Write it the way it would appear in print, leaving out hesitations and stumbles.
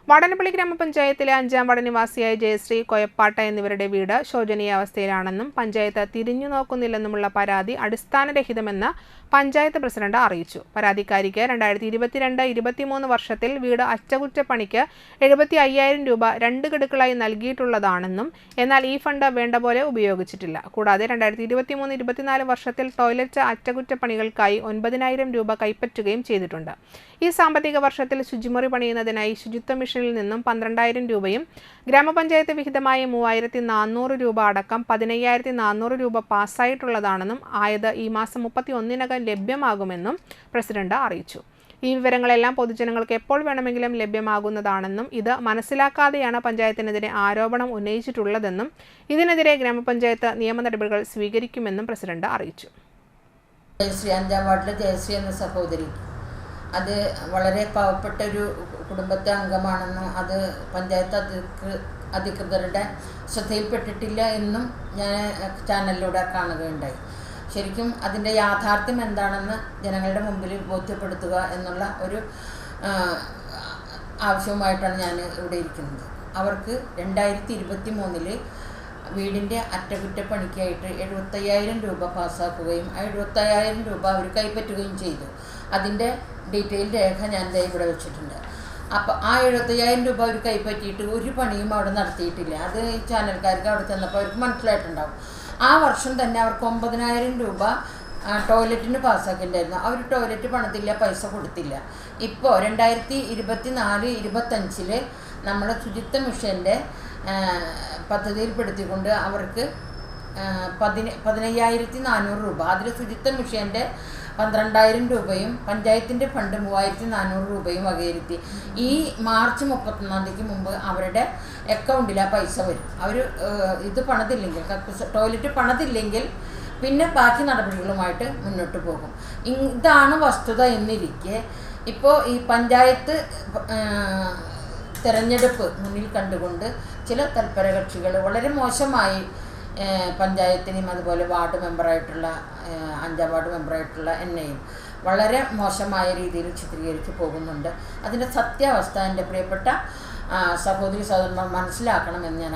വടനപ്പള്ളി ഗ്രാമപഞ്ചായത്തിലെ 5-ാം വാർഡ് നിവാസിയായ ജയശ്രീ, കൊയപ്പാട്ട എന്നിവരുടെ വീട് ശോചനീയാവസ്ഥയിലാണെന്നും പഞ്ചായത്ത് തിരിഞ്ഞു നോക്കുന്നില്ലെന്നുമുള്ള പരാതി അടിസ്ഥാനരഹിതമെന്ന് പഞ്ചായത്ത് പ്രസിഡന്റ് അറിയിച്ചു. പരാതിക്കാരിക്ക് 2022-23 വർഷത്തിൽ വീട് അറ്റകുറ്റപ്പണിക്ക് 75,000 രൂപ 2 ഗഡുക്കളായി നൽകിയിട്ടുള്ളതാണെന്നും എന്നാൽ ഈ ഫണ്ട് വേണ്ടപോലെ ഉപയോഗിച്ചിട്ടില്ല. കൂടാതെ 2023-24 വർഷത്തിൽ ടോയ്ലറ്റ് അറ്റകുറ്റപ്പണികൾക്കായി 9,000 രൂപ കൈപ്പറ്റുകയും ചെയ്തിട്ടുണ്ട്. ഈ സാമ്പത്തിക വർഷത്തിൽ ശുചിമുറി പണിയുന്നതിനായി ശുചിത്വ മിഷനിൽ നിന്നും 12,000 രൂപയും ഗ്രാമപഞ്ചായത്ത് വിഹിതമായ 3,400 രൂപ അടക്കം 15,400 രൂപ പാസ്സായിട്ടുള്ളതാണെന്നും ആയത് ഈ മാസം 31-നകം ലഭ്യമാകുമെന്നും പ്രസിഡന്റ് അറിയിച്ചു. ഈ വിവരങ്ങളെല്ലാം പൊതുജനങ്ങൾക്ക് എപ്പോൾ വേണമെങ്കിലും ലഭ്യമാകുന്നതാണെന്നും ഇത് മനസ്സിലാക്കാതെയാണ് പഞ്ചായത്തിനെതിരെ ആരോപണം ഉന്നയിച്ചിട്ടുള്ളതെന്നും ഇതിനെതിരെ ഗ്രാമപഞ്ചായത്ത് നിയമ നടപടികൾ സ്വീകരിക്കുമെന്നും പ്രസിഡന്റ് അറിയിച്ചു. ജയശ്രീ 5-ാം വാർഡിലെ ജയശ്രീ എന്ന സഹോദരി അത് വളരെ പാവപ്പെട്ട ഒരു കുടുംബത്തെ അംഗമാണെന്നും അത് പഞ്ചായത്ത് അധികൃതരുടെ ശ്രദ്ധയിൽപ്പെട്ടിട്ടില്ല എന്നും ഞാൻ ചാനലിലൂടെ കാണുകയുണ്ടായി. ശരിക്കും അതിൻ്റെ യാഥാർത്ഥ്യം എന്താണെന്ന് ജനങ്ങളുടെ മുമ്പിൽ ബോധ്യപ്പെടുത്തുക എന്നുള്ള ഒരു ആവശ്യവുമായിട്ടാണ് ഞാൻ ഇവിടെ ഇരിക്കുന്നത്. അവർക്ക് 2023 വീടിൻ്റെ അറ്റകുറ്റപ്പണിക്കായിട്ട് 75,000 രൂപ പാസ്സാക്കുകയും ആ 75,000 രൂപ അവർ കൈപ്പറ്റുകയും ചെയ്തു. അതിൻ്റെ ഡീറ്റെയിൽ രേഖ ഞാൻ ഇവിടെ വെച്ചിട്ടുണ്ട്. അപ്പോൾ ആ 75,000 രൂപ അവർ കൈപ്പറ്റിയിട്ട് ഒരു പണിയും അവിടെ നടത്തിയിട്ടില്ല. അത് ചാനൽക്കാർക്ക് അവിടെ ചെന്നപ്പോൾ അവർക്ക് മനസ്സിലായിട്ടുണ്ടാവും. ആ വർഷം തന്നെ അവർക്ക് 9,000 രൂപ ടോയ്ലറ്റിന് പാസ്സാക്കിയിട്ടുണ്ടായിരുന്നു. അവർ ടോയ്ലറ്റ് പണിതില്ല, പൈസ കൊടുത്തില്ല. ഇപ്പോൾ 2024-25 നമ്മൾ ശുചിത്വ മിഷൻ്റെ പദ്ധതിയിൽപ്പെടുത്തിക്കൊണ്ട് അവർക്ക് 15,400 രൂപ, അതിൽ ശുചിത്വ മിഷൻ്റെ 12,000 രൂപയും പഞ്ചായത്തിൻ്റെ ഫണ്ട് 3,400 രൂപയും വകയിരുത്തി ഈ മാർച്ച് 31-ന് മുമ്പ് അവരുടെ അക്കൗണ്ടിൽ ആ പൈസ വരും. അവർ ഇത് പണിതില്ലെങ്കിൽ, ടോയ്ലറ്റ് പണിതില്ലെങ്കിൽ പിന്നെ ബാക്കി നടപടികളുമായിട്ട് മുന്നോട്ട് പോകും. ഇതാണ് വസ്തുത എന്നിരിക്കെ ഇപ്പോൾ ഈ പഞ്ചായത്ത് തെരഞ്ഞെടുപ്പ് മുന്നിൽ കണ്ടുകൊണ്ട് ചില തൽപര കക്ഷികൾ വളരെ മോശമായി പഞ്ചായത്തിനെയും അതുപോലെ വാർഡ് മെമ്പറായിട്ടുള്ള 5-ാം വാർഡ് മെമ്പറായിട്ടുള്ള എന്നെയും വളരെ മോശമായ രീതിയിൽ ചിത്രീകരിച്ച് പോകുന്നുണ്ട്. അതിൻ്റെ സത്യാവസ്ഥ എൻ്റെ പ്രിയപ്പെട്ട സഹോദരി സഹോദരന്മാർ മനസ്സിലാക്കണമെന്ന് ഞാൻ